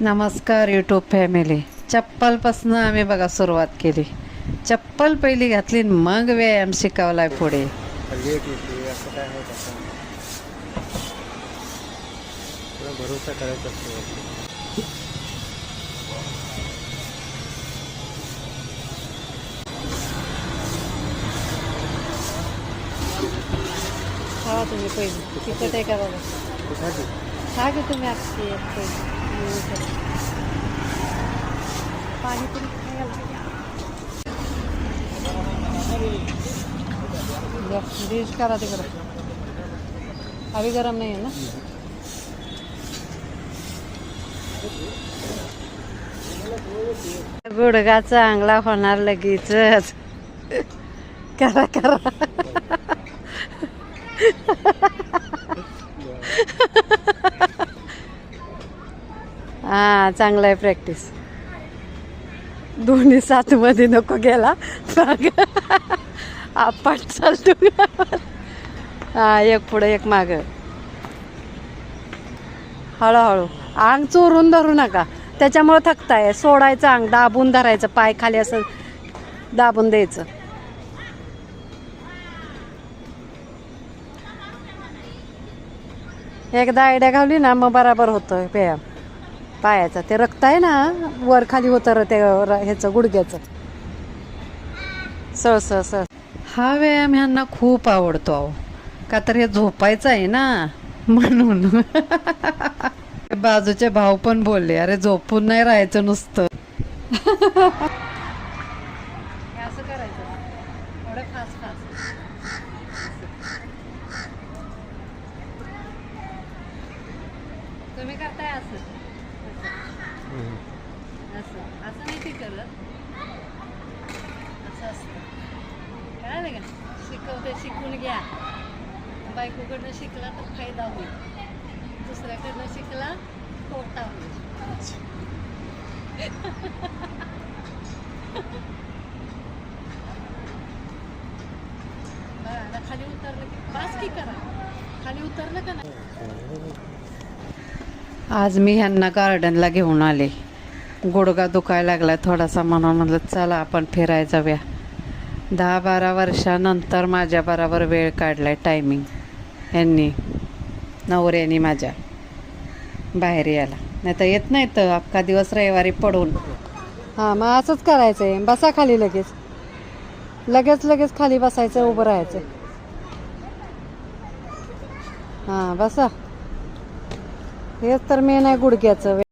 नमस्कार YouTube family. चप्पलपासून आम्ही बघा सुरुवात केली. चप्पल पहिली घातली मग व्यायाम शिकवलाय पुढे. लेट येते असं काय आहे त्याचा थोडा भरोसा करायचा असतो. हा तुम्ही पहिली तिकट आहे का बाबा? कुठाची हा की तुम्ही आजची पाणीपुरी डिश करा तिकडं. अभी गरम नाही आहे ना? गुडघा चांगला होणार लगेचच. करा करा. हा चांगला आहे प्रॅक्टिस. दोन्ही साथ मध्ये नको गेला आपण चालतो. हा एक पुढे एक माग. हळूहळू अंग चोरून धरू नका, त्याच्यामुळे थकताय. सोडायचं, अंग दाबून धरायचं, पाय खाली असं दाबून द्यायचं. एकदा आयडिया घावली ना मग बराबर होतं व्यायाम पायाचा. ते रक्त आहे ना वर खाली होतं ते ह्याचं गुडघ्याचं. सळ हा व्यायाम ह्यांना खूप आवडतो अहो. का तर हे झोपायचं आहे ना म्हणून. बाजूचे भाऊ पण बोलले, अरे झोपून नाही राहायचं नुसतं. असं करायचं थोडं फास्ट फास्ट. तुम्ही करताय असं असं असं नाही ते करत. असं असतं कळालं का? शिकवते, शिकून घ्या. बायकोकडनं शिकला तर फायदा होईल, दुसऱ्याकडनं शिकला तोटा होईल. बघा खाली उतरलं की पास की करा. खाली उतरलं का नाही? आज मी ह्यांना गार्डनला घेऊन आले. गुडघा दुखायला लागला थोडासा म्हणून म्हटलं चला आपण फिरायला जाऊया. 10-12 वर्षानंतर माझ्या बरोबर वेळ काढलाय टायमिंग यांनी, नवऱ्यानी माझ्या, बाहेर यायला. नाही तर येत नाही तर अख्खा दिवस रविवारी पडून. हां मग असंच करायचं आहे. बसा खाली लगेच लगेच लगेच खाली बसायचं, उभं राहायचं. हां बसा. हेच तर मेन आहे गुडघ्याचं.